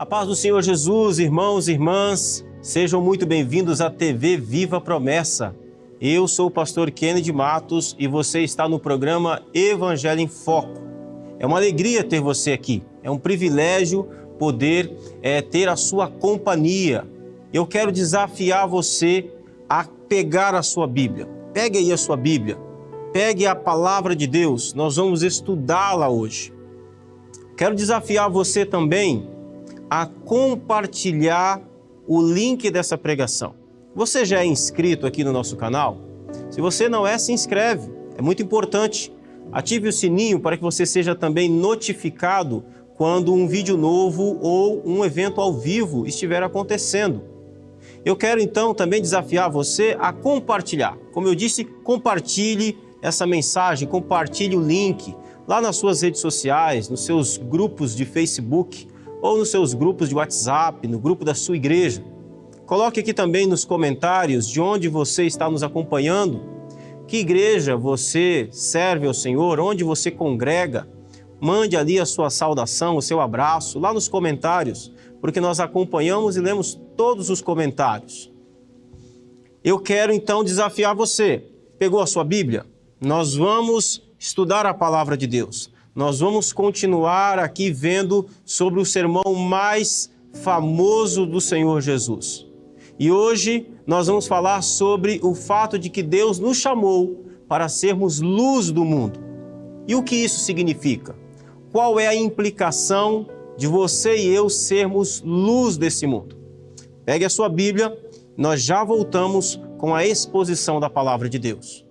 A paz do Senhor Jesus, irmãos e irmãs, sejam muito bem-vindos à TV Viva Promessa. Eu sou o pastor Kennedy Matos e você está no programa Evangelho em Foco. É uma alegria ter você aqui, é um privilégio poder ter a sua companhia. Eu quero desafiar você a pegar a sua Bíblia. Pegue aí a sua Bíblia, pegue a palavra de Deus, nós vamos estudá-la hoje. Quero desafiar você também a compartilhar o link dessa pregação. Você já é inscrito aqui no nosso canal? Se você não é, se inscreve. É muito importante. Ative o sininho para que você seja também notificado quando um vídeo novo ou um evento ao vivo estiver acontecendo. Eu quero então também desafiar você a compartilhar. Como eu disse, compartilhe essa mensagem, compartilhe o link lá nas suas redes sociais, nos seus grupos de Facebook ou nos seus grupos de WhatsApp, no grupo da sua igreja. Coloque aqui também nos comentários de onde você está nos acompanhando, que igreja você serve ao Senhor, onde você congrega. Mande ali a sua saudação, o seu abraço, lá nos comentários, porque nós acompanhamos e lemos todos os comentários. Eu quero então desafiar você. Pegou a sua Bíblia? Nós vamos estudar a palavra de Deus. Nós vamos continuar aqui vendo sobre o sermão mais famoso do Senhor Jesus. E hoje nós vamos falar sobre o fato de que Deus nos chamou para sermos luz do mundo. E o que isso significa? Qual é a implicação de você e eu sermos luz desse mundo? Pegue a sua Bíblia, nós já voltamos com a exposição da palavra de Deus.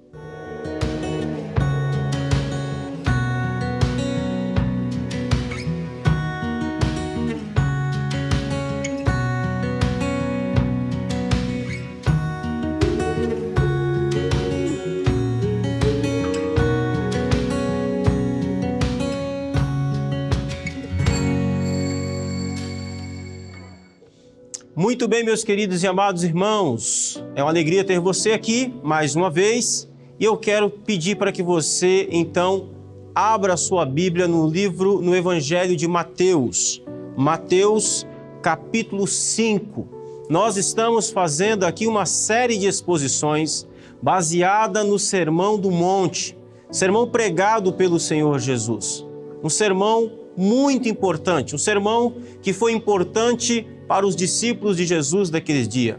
Muito bem, meus queridos e amados irmãos, é uma alegria ter você aqui mais uma vez e eu quero pedir para que você, então, abra a sua Bíblia no Evangelho de Mateus, Mateus capítulo 5. Nós estamos fazendo aqui uma série de exposições baseada no Sermão do Monte, sermão pregado pelo Senhor Jesus, um sermão muito importante, um sermão que foi importante para os discípulos de Jesus daqueles dias.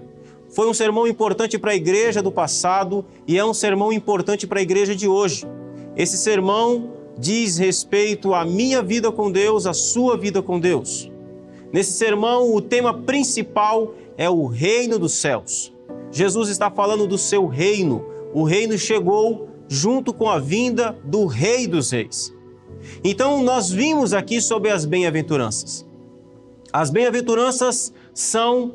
Foi um sermão importante para a igreja do passado e é um sermão importante para a igreja de hoje. Esse sermão diz respeito à minha vida com Deus, à sua vida com Deus. Nesse sermão, o tema principal é o reino dos céus. Jesus está falando do seu reino. O reino chegou junto com a vinda do Rei dos Reis. Então, nós vimos aqui sobre as bem-aventuranças. As bem-aventuranças são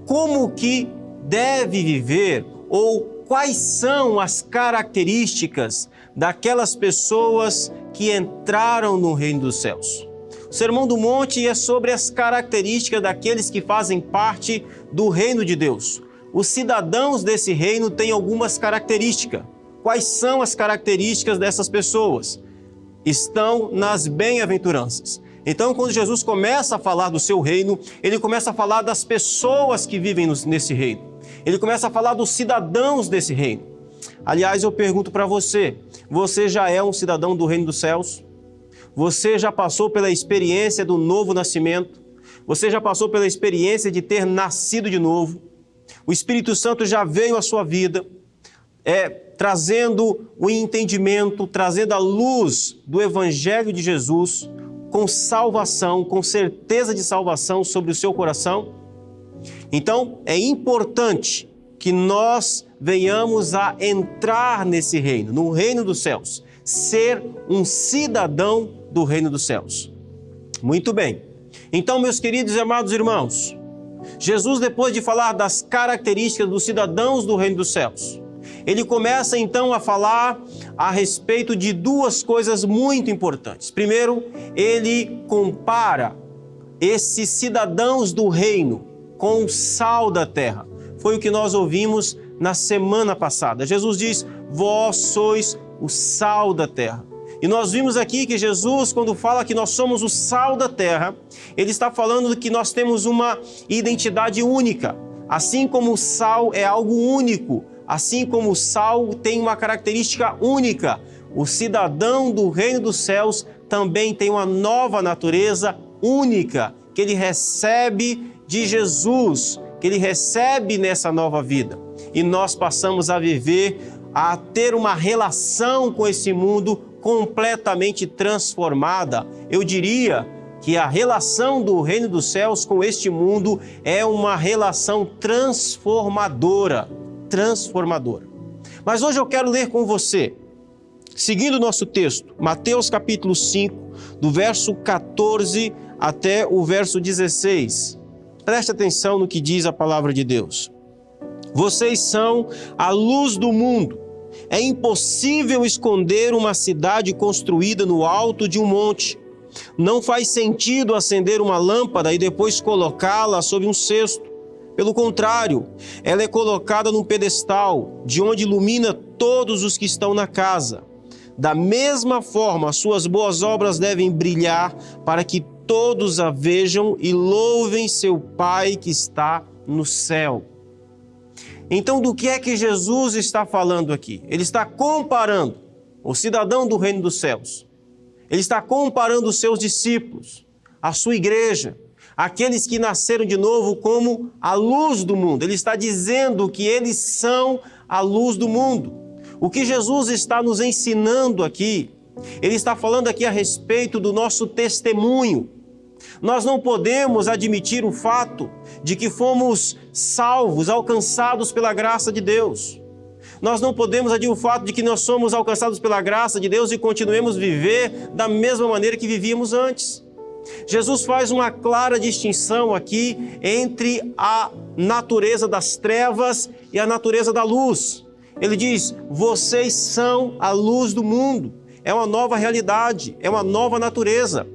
como que deve viver ou quais são as características daquelas pessoas que entraram no reino dos céus. O Sermão do Monte é sobre as características daqueles que fazem parte do reino de Deus. Os cidadãos desse reino têm algumas características. Quais são as características dessas pessoas? Estão nas bem-aventuranças. Então, quando Jesus começa a falar do seu reino, ele começa a falar das pessoas que vivem nesse reino. Ele começa a falar dos cidadãos desse reino. Aliás, eu pergunto para você, você já é um cidadão do reino dos céus? Você já passou pela experiência do novo nascimento? Você já passou pela experiência de ter nascido de novo? O Espírito Santo já veio à sua vida, trazendo o entendimento, trazendo a luz do Evangelho de Jesus, com salvação, com certeza de salvação sobre o seu coração. Então, é importante que nós venhamos a entrar nesse reino, no reino dos céus, ser um cidadão do reino dos céus. Muito bem. Então, meus queridos e amados irmãos, Jesus, depois de falar das características dos cidadãos do reino dos céus, ele começa então a falar a respeito de duas coisas muito importantes. Primeiro, ele compara esses cidadãos do reino com o sal da terra. Foi o que nós ouvimos na semana passada. Jesus diz: vós sois o sal da terra. E nós vimos aqui que Jesus, quando fala que nós somos o sal da terra, ele está falando que nós temos uma identidade única. Assim como o sal é algo único, assim como o sal tem uma característica única, o cidadão do reino dos céus também tem uma nova natureza única, que ele recebe de Jesus, que ele recebe nessa nova vida. E nós passamos a viver, a ter uma relação com esse mundo completamente transformada. Eu diria que a relação do reino dos céus com este mundo é uma relação transformadora. Mas hoje eu quero ler com você, seguindo o nosso texto, Mateus capítulo 5, do verso 14 até o verso 16. Preste atenção no que diz a palavra de Deus. Vocês são a luz do mundo. É impossível esconder uma cidade construída no alto de um monte. Não faz sentido acender uma lâmpada e depois colocá-la sob um cesto. Pelo contrário, ela é colocada num pedestal, de onde ilumina todos os que estão na casa. Da mesma forma, suas boas obras devem brilhar para que todos a vejam e louvem seu Pai que está no céu. Então, do que é que Jesus está falando aqui? Ele está comparando o cidadão do reino dos céus. Ele está comparando os seus discípulos, a sua igreja, aqueles que nasceram de novo como a luz do mundo. Ele está dizendo que eles são a luz do mundo. O que Jesus está nos ensinando aqui, ele está falando aqui a respeito do nosso testemunho. Nós não podemos admitir o fato de que fomos salvos, alcançados pela graça de Deus. Nós não podemos admitir o fato de que nós somos alcançados pela graça de Deus e continuemos a viver da mesma maneira que vivíamos antes. Jesus faz uma clara distinção aqui entre a natureza das trevas e a natureza da luz. Ele diz, vocês são a luz do mundo. É uma nova realidade, é uma nova natureza.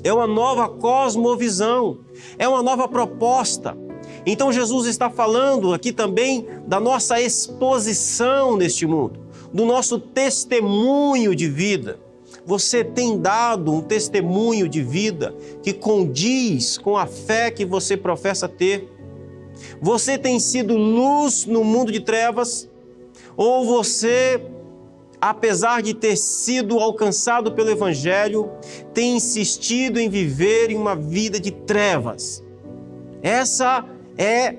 É uma nova cosmovisão, é uma nova proposta. Então Jesus está falando aqui também da nossa exposição neste mundo, do nosso testemunho de vida. Você tem dado um testemunho de vida que condiz com a fé que você professa ter? Você tem sido luz no mundo de trevas? Ou você, apesar de ter sido alcançado pelo Evangelho, tem insistido em viver em uma vida de trevas? Essa é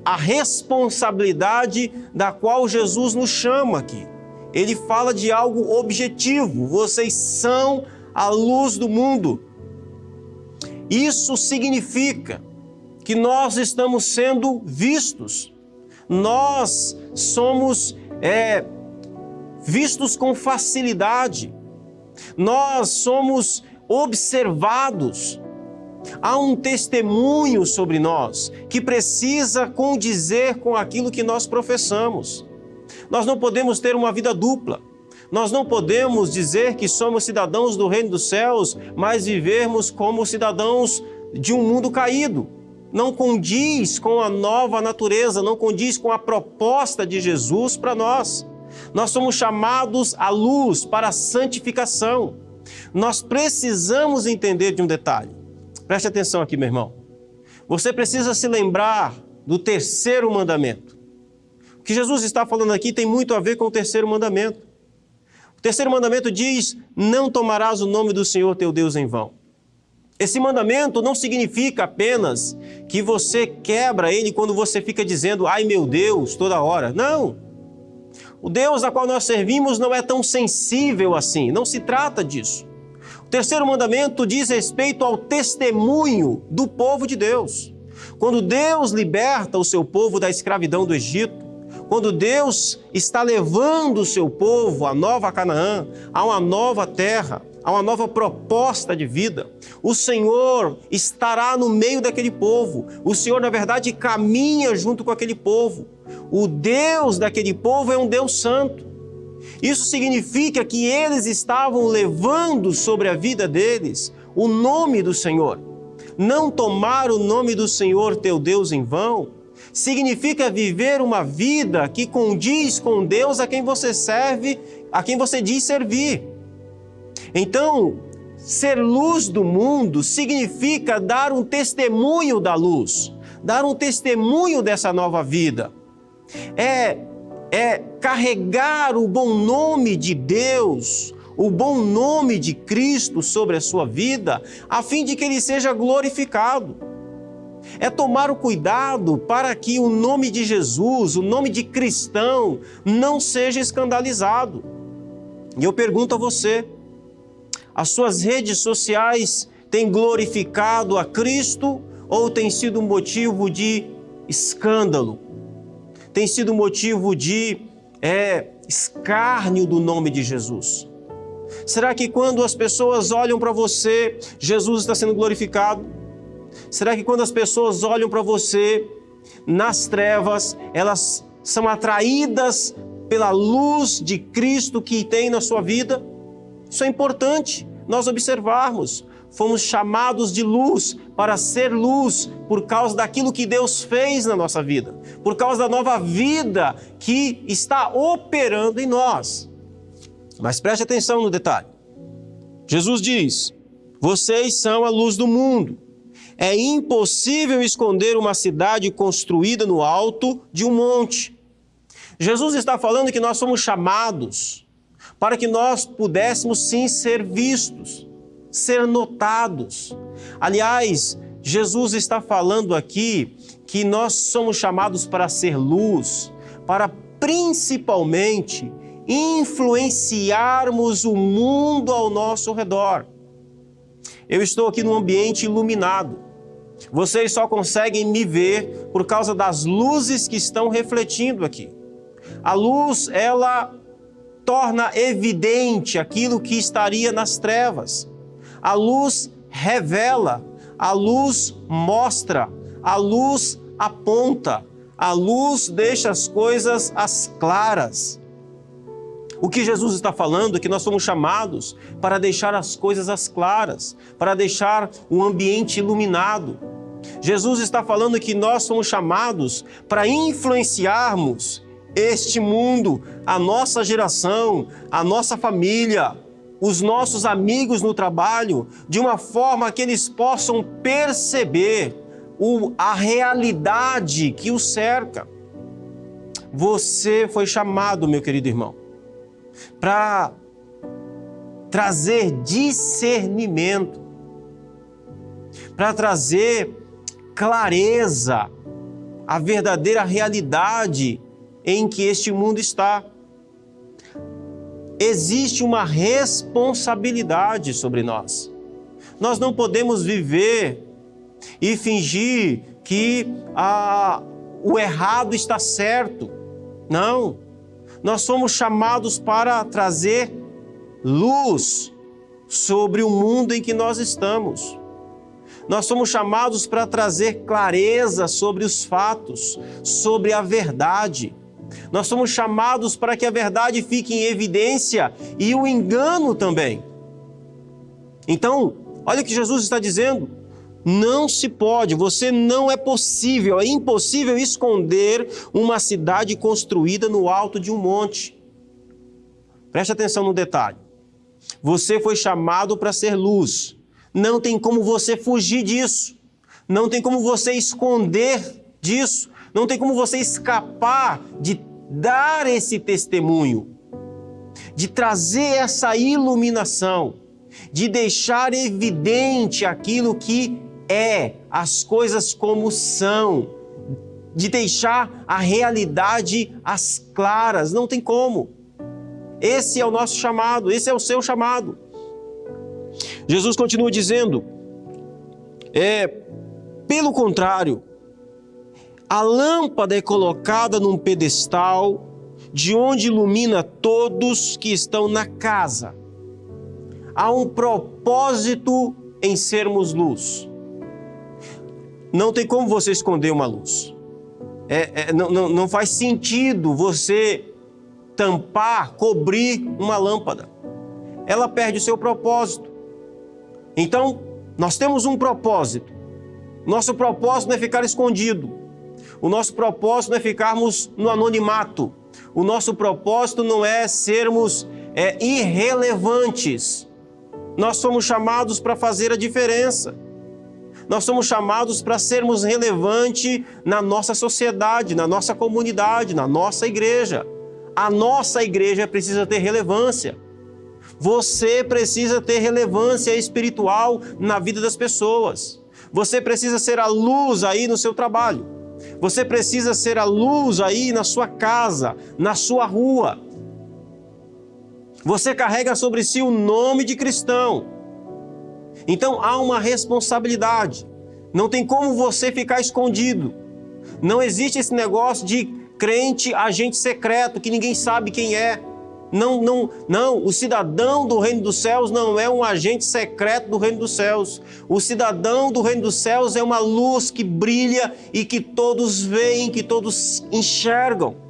a responsabilidade da qual Jesus nos chama aqui. Ele fala de algo objetivo. Vocês são a luz do mundo. Isso significa que nós estamos sendo vistos. Nós somos vistos com facilidade. Nós somos observados. Há um testemunho sobre nós que precisa condizer com aquilo que nós professamos. Nós não podemos ter uma vida dupla. Nós não podemos dizer que somos cidadãos do reino dos céus, mas vivermos como cidadãos de um mundo caído. Não condiz com a nova natureza, não condiz com a proposta de Jesus para nós. Nós somos chamados à luz para a santificação. Nós precisamos entender de um detalhe. Preste atenção aqui, meu irmão. Você precisa se lembrar do terceiro mandamento. O que Jesus está falando aqui tem muito a ver com o terceiro mandamento. O terceiro mandamento diz, não tomarás o nome do Senhor teu Deus em vão. Esse mandamento não significa apenas que você quebra ele quando você fica dizendo, ai meu Deus, toda hora. Não. O Deus a qual nós servimos não é tão sensível assim, não se trata disso. O terceiro mandamento diz respeito ao testemunho do povo de Deus. Quando Deus liberta o seu povo da escravidão do Egito, quando Deus está levando o seu povo à nova Canaã, a uma nova terra, a uma nova proposta de vida, o Senhor estará no meio daquele povo. O Senhor, na verdade, caminha junto com aquele povo. O Deus daquele povo é um Deus santo. Isso significa que eles estavam levando sobre a vida deles o nome do Senhor. Não tomar o nome do Senhor teu Deus em vão significa viver uma vida que condiz com Deus a quem você serve, a quem você diz servir. Então, ser luz do mundo significa dar um testemunho da luz, dar um testemunho dessa nova vida. É carregar o bom nome de Deus, o bom nome de Cristo sobre a sua vida, a fim de que Ele seja glorificado. É tomar o cuidado para que o nome de Jesus, o nome de cristão, não seja escandalizado. E eu pergunto a você, as suas redes sociais têm glorificado a Cristo ou tem sido motivo de escândalo? Tem sido motivo de escárnio do nome de Jesus? Será que quando as pessoas olham para você, Jesus está sendo glorificado? Será que quando as pessoas olham para você nas trevas, elas são atraídas pela luz de Cristo que tem na sua vida? Isso é importante nós observarmos. Fomos chamados de luz para ser luz por causa daquilo que Deus fez na nossa vida, por causa da nova vida que está operando em nós. Mas preste atenção no detalhe. Jesus diz: vocês são a luz do mundo. É impossível esconder uma cidade construída no alto de um monte. Jesus está falando que nós somos chamados para que nós pudéssemos sim ser vistos, ser notados. Aliás, Jesus está falando aqui que nós somos chamados para ser luz, para principalmente influenciarmos o mundo ao nosso redor. Eu estou aqui num ambiente iluminado. Vocês só conseguem me ver por causa das luzes que estão refletindo aqui. A luz, ela torna evidente aquilo que estaria nas trevas. A luz revela, a luz mostra, a luz aponta, a luz deixa as coisas às claras. O que Jesus está falando é que nós somos chamados para deixar as coisas às claras, para deixar o ambiente iluminado. Jesus está falando que nós somos chamados para influenciarmos este mundo, a nossa geração, a nossa família, os nossos amigos no trabalho, de uma forma que eles possam perceber a realidade que os cerca. Você foi chamado, meu querido irmão, para trazer discernimento, para trazer clareza à verdadeira realidade em que este mundo está. Existe uma responsabilidade sobre nós. Nós não podemos viver e fingir que o errado está certo. Não. Nós somos chamados para trazer luz sobre o mundo em que nós estamos. Nós somos chamados para trazer clareza sobre os fatos, sobre a verdade. Nós somos chamados para que a verdade fique em evidência e o engano também. Então, olha o que Jesus está dizendo. Não se pode, é impossível esconder uma cidade construída no alto de um monte. Preste atenção no detalhe. Você foi chamado para ser luz. Não tem como você fugir disso. Não tem como você esconder disso. Não tem como você escapar de dar esse testemunho, de trazer essa iluminação, de deixar evidente aquilo que é, as coisas como são, de deixar a realidade às claras. Não tem como. Esse é o nosso chamado, esse é o seu chamado. Jesus continua dizendo, pelo contrário, a lâmpada é colocada num pedestal de onde ilumina todos que estão na casa. Há um propósito em sermos luz. Não tem como você esconder uma luz. Não faz sentido você tampar, cobrir uma lâmpada. Ela perde o seu propósito. Então, nós temos um propósito. Nosso propósito não é ficar escondido. O nosso propósito não é ficarmos no anonimato. O nosso propósito não é sermos irrelevantes. Nós fomos chamados para fazer a diferença. Nós somos chamados para sermos relevantes na nossa sociedade, na nossa comunidade, na nossa igreja. A nossa igreja precisa ter relevância. Você precisa ter relevância espiritual na vida das pessoas. Você precisa ser a luz aí no seu trabalho. Você precisa ser a luz aí na sua casa, na sua rua. Você carrega sobre si o nome de cristão. Então há uma responsabilidade. Não tem como você ficar escondido. Não existe esse negócio de crente, agente secreto, que ninguém sabe quem é. Não. O cidadão do reino dos céus não é um agente secreto do reino dos céus. O cidadão do reino dos céus é uma luz que brilha e que todos veem, que todos enxergam.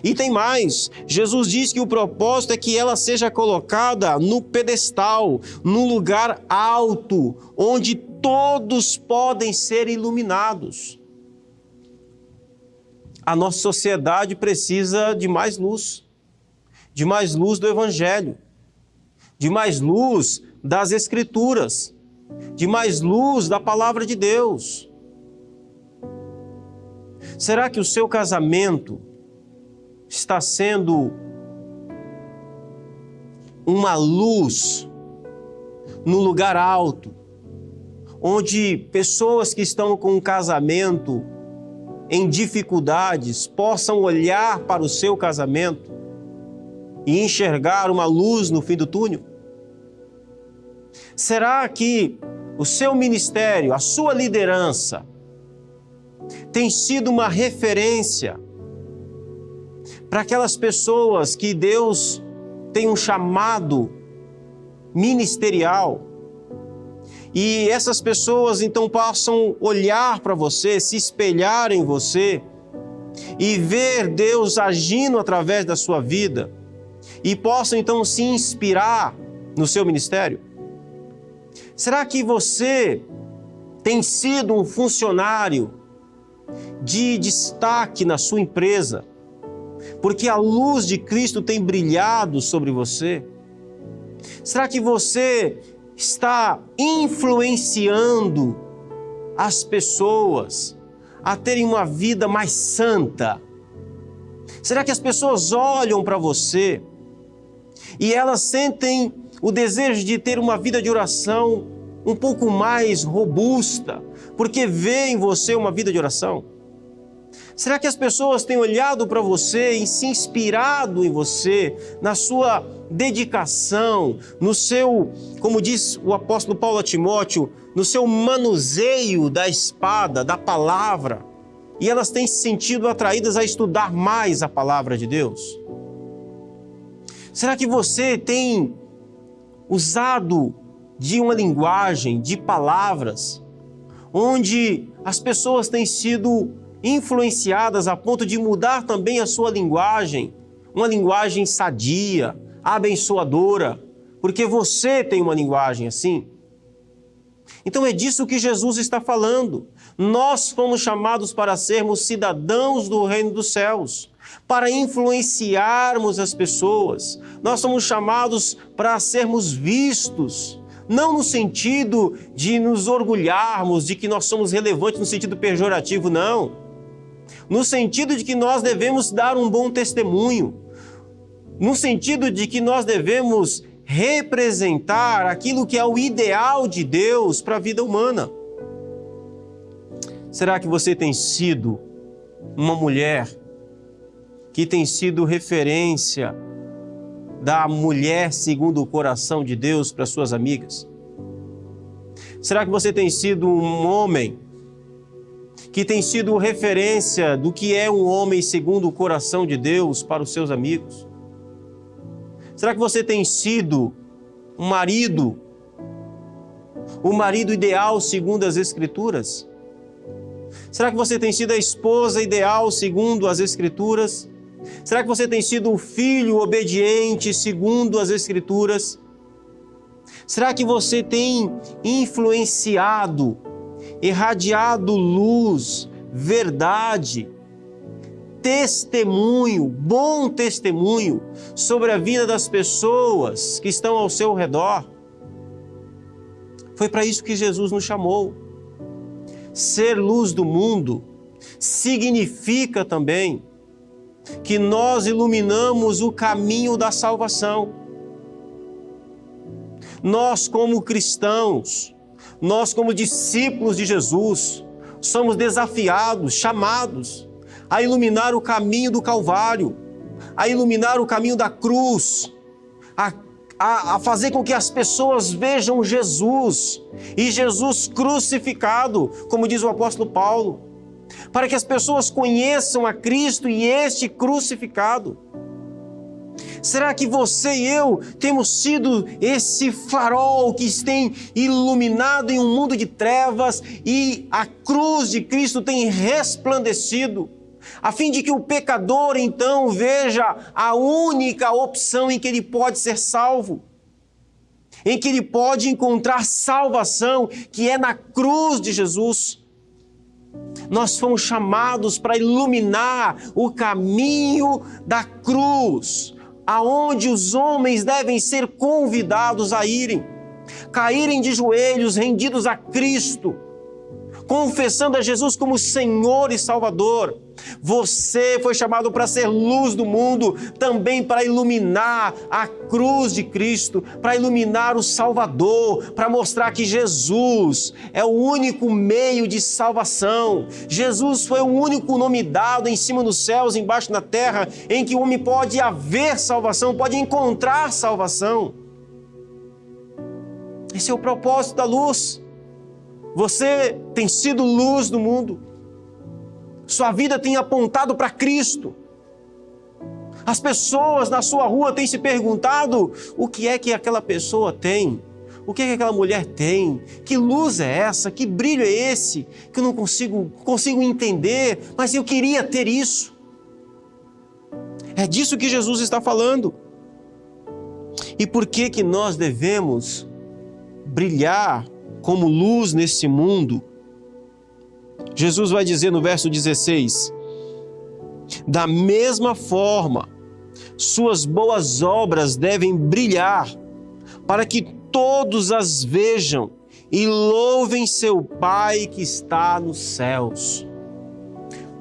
E tem mais, Jesus diz que o propósito é que ela seja colocada no pedestal, num lugar alto, onde todos podem ser iluminados. A nossa sociedade precisa de mais luz do Evangelho, de mais luz das Escrituras, de mais luz da Palavra de Deus. Será que o seu casamento está sendo uma luz no lugar alto, onde pessoas que estão com um casamento em dificuldades possam olhar para o seu casamento e enxergar uma luz no fim do túnel? Será que o seu ministério, a sua liderança, tem sido uma referência para aquelas pessoas que Deus tem um chamado ministerial? E essas pessoas então possam olhar para você, se espelhar em você e ver Deus agindo através da sua vida e possam então se inspirar no seu ministério? Será que você tem sido um funcionário de destaque na sua empresa, porque a luz de Cristo tem brilhado sobre você? Será que você está influenciando as pessoas a terem uma vida mais santa? Será que as pessoas olham para você e elas sentem o desejo de ter uma vida de oração um pouco mais robusta, porque vê em você uma vida de oração? Será que as pessoas têm olhado para você e se inspirado em você, na sua dedicação, no seu, como diz o apóstolo Paulo a Timóteo, no seu manuseio da espada, da palavra, e elas têm se sentido atraídas a estudar mais a palavra de Deus? Será que você tem usado de uma linguagem, de palavras, onde as pessoas têm sido influenciadas a ponto de mudar também a sua linguagem, uma linguagem sadia, abençoadora, porque você tem uma linguagem assim? Então é disso que Jesus está falando. Nós fomos chamados para sermos cidadãos do reino dos céus, para influenciarmos as pessoas. Nós somos chamados para sermos vistos, não no sentido de nos orgulharmos de que nós somos relevantes no sentido pejorativo, não. No sentido de que nós devemos dar um bom testemunho, no sentido de que nós devemos representar aquilo que é o ideal de Deus para a vida humana. Será que você tem sido uma mulher que tem sido referência da mulher segundo o coração de Deus para suas amigas? Será que você tem sido um homem que tem sido referência do que é um homem segundo o coração de Deus para os seus amigos? Será que você tem sido um marido, o marido ideal segundo as Escrituras? Será que você tem sido a esposa ideal segundo as Escrituras? Será que você tem sido o filho obediente segundo as Escrituras? Será que você tem influenciado, irradiado luz, verdade, testemunho, bom testemunho sobre a vida das pessoas que estão ao seu redor? Foi para isso que Jesus nos chamou. Ser luz do mundo significa também que nós iluminamos o caminho da salvação. Nós, como cristãos, nós, como discípulos de Jesus, somos desafiados, chamados a iluminar o caminho do Calvário, a iluminar o caminho da cruz, a fazer com que as pessoas vejam Jesus e Jesus crucificado, como diz o apóstolo Paulo, para que as pessoas conheçam a Cristo e este crucificado. Será que você e eu temos sido esse farol que tem iluminado em um mundo de trevas e a cruz de Cristo tem resplandecido, a fim de que o pecador então veja a única opção em que ele pode ser salvo, em que ele pode encontrar salvação, que é na cruz de Jesus? Nós fomos chamados para iluminar o caminho da cruz, aonde os homens devem ser convidados a irem, caírem de joelhos, rendidos a Cristo, confessando a Jesus como Senhor e Salvador. Você foi chamado para ser luz do mundo, também para iluminar a cruz de Cristo, para iluminar o Salvador, para mostrar que Jesus é o único meio de salvação. Jesus foi o único nome dado em cima dos céus, embaixo na terra, em que o homem pode haver salvação, pode encontrar salvação. Esse é o propósito da luz. Você tem sido luz do mundo. Sua vida tem apontado para Cristo. As pessoas na sua rua têm se perguntado o que é que aquela pessoa tem, o que é que aquela mulher tem, que luz é essa, que brilho é esse, que eu não consigo entender, mas eu queria ter isso. É disso que Jesus está falando. E por que que nós devemos brilhar como luz nesse mundo? Jesus vai dizer no verso 16: da mesma forma, suas boas obras devem brilhar, para que todos as vejam e louvem seu Pai que está nos céus.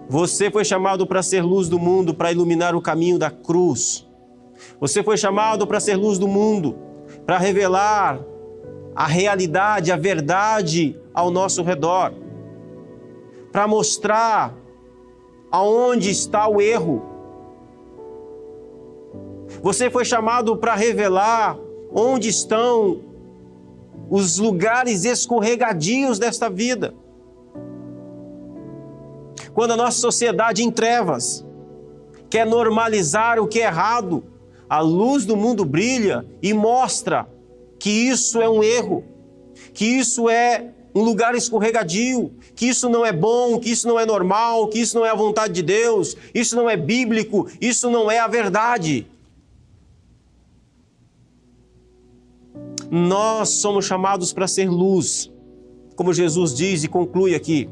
Você foi chamado para ser luz do mundo, para iluminar o caminho da cruz. Você foi chamado para ser luz do mundo, para revelar a realidade, a verdade ao nosso redor, para mostrar aonde está o erro. Você foi chamado para revelar onde estão os lugares escorregadios desta vida. Quando a nossa sociedade em trevas quer normalizar o que é errado, a luz do mundo brilha e mostra que isso é um erro, que isso é um lugar escorregadio, que isso não é bom, que isso não é normal, que isso não é a vontade de Deus, isso não é bíblico, isso não é a verdade. Nós somos chamados para ser luz, como Jesus diz e conclui aqui,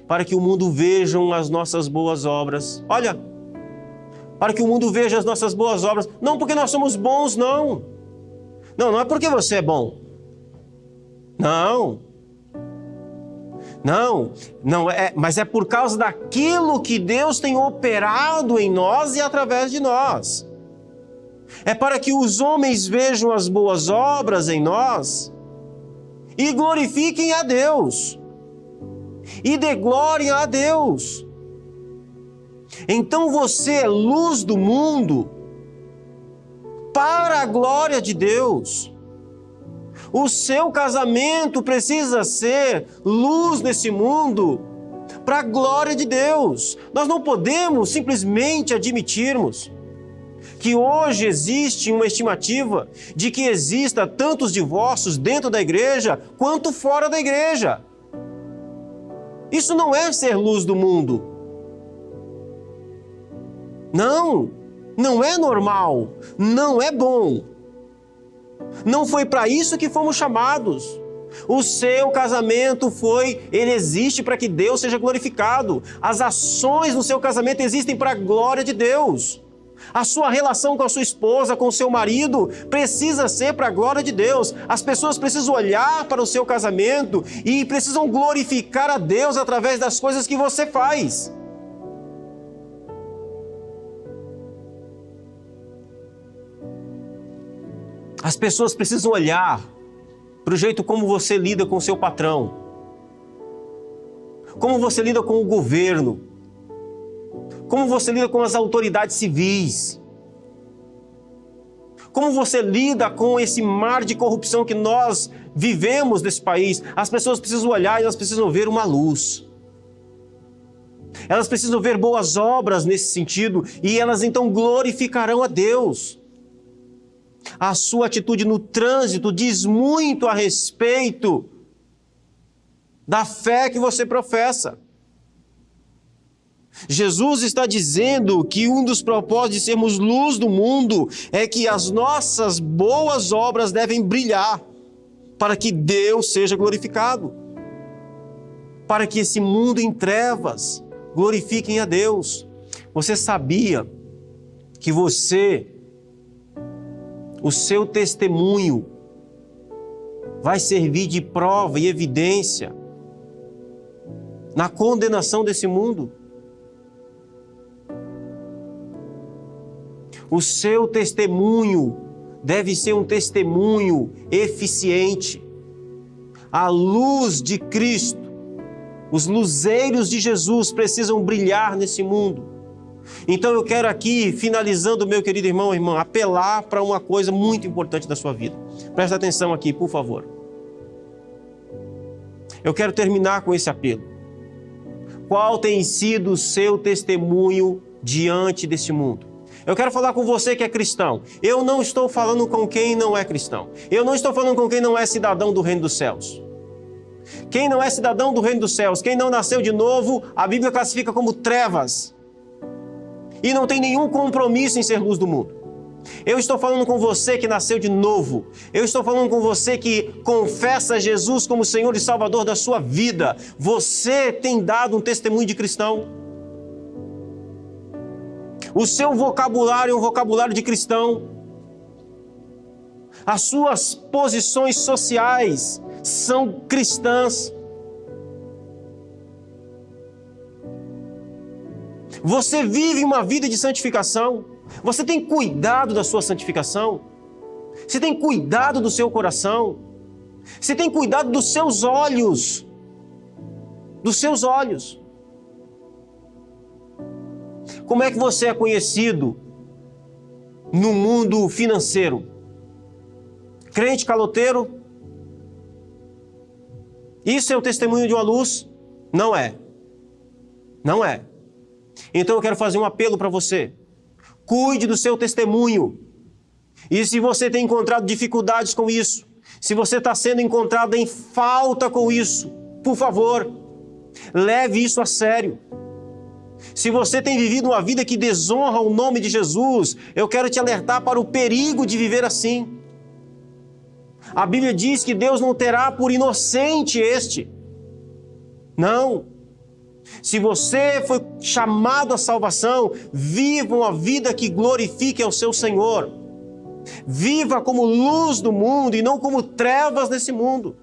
para que o mundo veja as nossas boas obras. Olha, para que o mundo veja as nossas boas obras, não porque nós somos bons, não. Não é porque você é bom. Não é, mas é por causa daquilo que Deus tem operado em nós e através de nós. É para que os homens vejam as boas obras em nós e glorifiquem a Deus e dê glória a Deus. Então você é luz do mundo para a glória de Deus. O seu casamento precisa ser luz nesse mundo para a glória de Deus. Nós não podemos simplesmente admitirmos que hoje existe uma estimativa de que exista tantos divórcios dentro da igreja quanto fora da igreja. Isso não é ser luz do mundo. Não é normal, não é bom. Não foi para isso que fomos chamados. O seu casamento ele existe para que Deus seja glorificado. As ações no seu casamento existem para a glória de Deus. A sua relação com a sua esposa, com o seu marido, precisa ser para a glória de Deus. As pessoas precisam olhar para o seu casamento e precisam glorificar a Deus através das coisas que você faz. As pessoas precisam olhar para o jeito como você lida com o seu patrão, como você lida com o governo, como você lida com as autoridades civis, como você lida com esse mar de corrupção que nós vivemos nesse país. As pessoas precisam olhar e elas precisam ver uma luz. Elas precisam ver boas obras nesse sentido e elas então glorificarão a Deus. A sua atitude no trânsito diz muito a respeito da fé que você professa. Jesus está dizendo que um dos propósitos de sermos luz do mundo é que as nossas boas obras devem brilhar para que Deus seja glorificado, para que esse mundo em trevas glorifiquem a Deus. Você sabia que o seu testemunho vai servir de prova e evidência na condenação desse mundo? O seu testemunho deve ser um testemunho eficiente. A luz de Cristo, os luzeiros de Jesus precisam brilhar nesse mundo. Então eu quero aqui, finalizando, meu querido irmão e irmã, apelar para uma coisa muito importante da sua vida. Presta atenção aqui, por favor. Eu quero terminar com esse apelo. Qual tem sido o seu testemunho diante desse mundo? Eu quero falar com você que é cristão. Eu não estou falando com quem não é cristão. Eu não estou falando com quem não é cidadão do reino dos céus. Quem não é cidadão do reino dos céus, quem não nasceu de novo, a Bíblia classifica como trevas. E não tem nenhum compromisso em ser luz do mundo. Eu estou falando com você que nasceu de novo. Eu estou falando com você que confessa Jesus como Senhor e Salvador da sua vida. Você tem dado um testemunho de cristão. O seu vocabulário é um vocabulário de cristão. As suas posições sociais são cristãs. Você vive uma vida de santificação. Você tem cuidado da sua santificação. Você tem cuidado do seu coração. Você tem cuidado dos seus olhos. Dos seus olhos. Como é que você é conhecido no mundo financeiro? Crente caloteiro? Isso é o testemunho de uma luz? Não é. Não é. Então eu quero fazer um apelo para você. Cuide do seu testemunho. E se você tem encontrado dificuldades com isso, se você está sendo encontrado em falta com isso, por favor, leve isso a sério. Se você tem vivido uma vida que desonra o nome de Jesus, eu quero te alertar para o perigo de viver assim. A Bíblia diz que Deus não terá por inocente este. Não. Se você foi chamado à salvação, viva uma vida que glorifique ao seu Senhor. Viva como luz do mundo e não como trevas nesse mundo.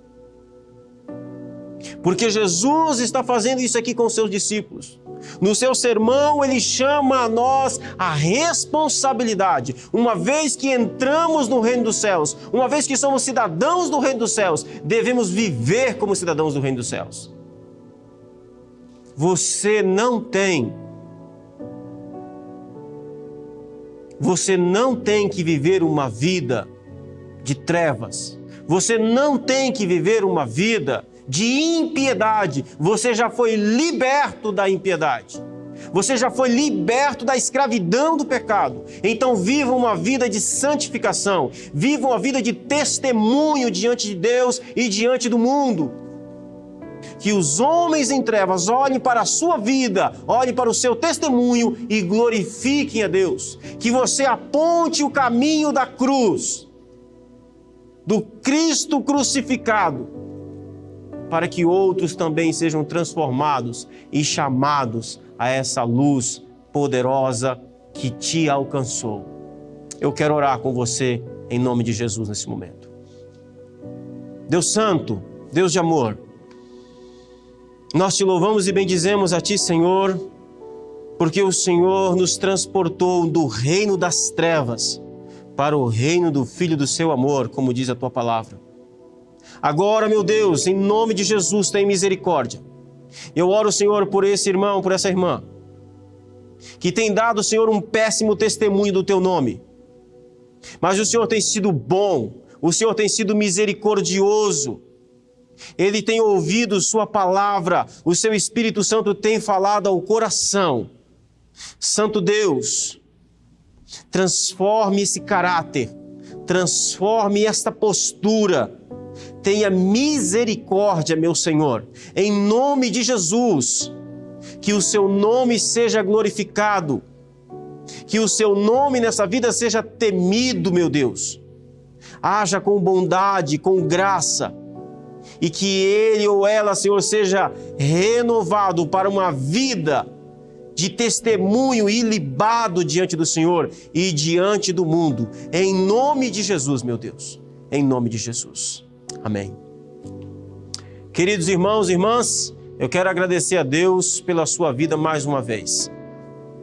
Porque Jesus está fazendo isso aqui com os seus discípulos. No seu sermão, ele chama a nós a responsabilidade. Uma vez que entramos no reino dos céus, uma vez que somos cidadãos do reino dos céus, devemos viver como cidadãos do reino dos céus. Você não tem que viver uma vida de trevas. Você não tem que viver uma vida de impiedade. Você já foi liberto da impiedade. Você já foi liberto da escravidão do pecado. Então viva uma vida de santificação. Viva uma vida de testemunho diante de Deus e diante do mundo. Que os homens em trevas olhem para a sua vida, olhem para o seu testemunho e glorifiquem a Deus. Que você aponte o caminho da cruz, do Cristo crucificado, para que outros também sejam transformados e chamados a essa luz poderosa que te alcançou. Eu quero orar com você em nome de Jesus nesse momento. Deus Santo, Deus de amor, nós te louvamos e bendizemos a Ti, Senhor, porque o Senhor nos transportou do reino das trevas para o reino do Filho do Seu amor, como diz a Tua palavra. Agora, meu Deus, em nome de Jesus, tem misericórdia. Eu oro, Senhor, por esse irmão, por essa irmã, que tem dado, Senhor, um péssimo testemunho do Teu nome. Mas o Senhor tem sido bom, o Senhor tem sido misericordioso. Ele tem ouvido Sua palavra, o Seu Espírito Santo tem falado ao coração. Santo Deus, transforme esse caráter, transforme esta postura. Tenha misericórdia, meu Senhor, em nome de Jesus, que o Seu nome seja glorificado, que o Seu nome nessa vida seja temido, meu Deus. Haja com bondade, com graça, e que ele ou ela, Senhor, seja renovado para uma vida de testemunho ilibado diante do Senhor e diante do mundo. Em nome de Jesus, meu Deus. Em nome de Jesus. Amém. Queridos irmãos e irmãs, eu quero agradecer a Deus pela sua vida mais uma vez.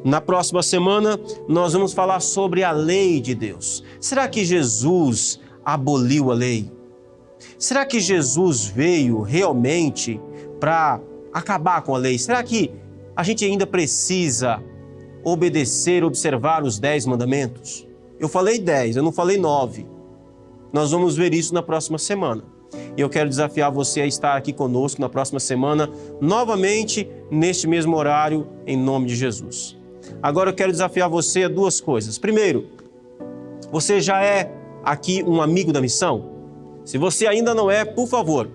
Na próxima semana, nós vamos falar sobre a lei de Deus. Será que Jesus aboliu a lei? Será que Jesus veio realmente para acabar com a lei? Será que a gente ainda precisa obedecer, observar os 10 mandamentos? Eu falei 10, eu não falei 9. Nós vamos ver isso na próxima semana. E eu quero desafiar você a estar aqui conosco na próxima semana, novamente, neste mesmo horário, em nome de Jesus. Agora eu quero desafiar você a 2 coisas. Primeiro, você já é aqui um amigo da missão? Se você ainda não é, por favor,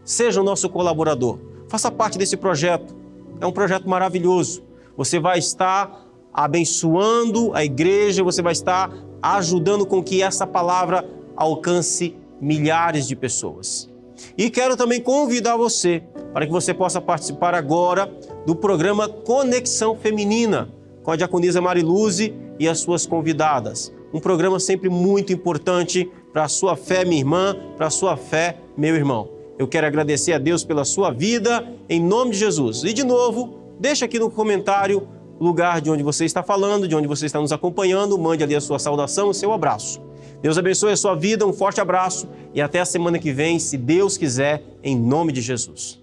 seja o nosso colaborador. Faça parte desse projeto. É um projeto maravilhoso. Você vai estar abençoando a igreja, você vai estar ajudando com que essa palavra alcance milhares de pessoas. E quero também convidar você para que você possa participar agora do programa Conexão Feminina, com a diaconisa Mariluze e as suas convidadas. Um programa sempre muito importante para a sua fé, minha irmã, para a sua fé, meu irmão. Eu quero agradecer a Deus pela sua vida, em nome de Jesus. E de novo, deixa aqui no comentário o lugar de onde você está falando, de onde você está nos acompanhando, mande ali a sua saudação, o seu abraço. Deus abençoe a sua vida, um forte abraço e até a semana que vem, se Deus quiser, em nome de Jesus.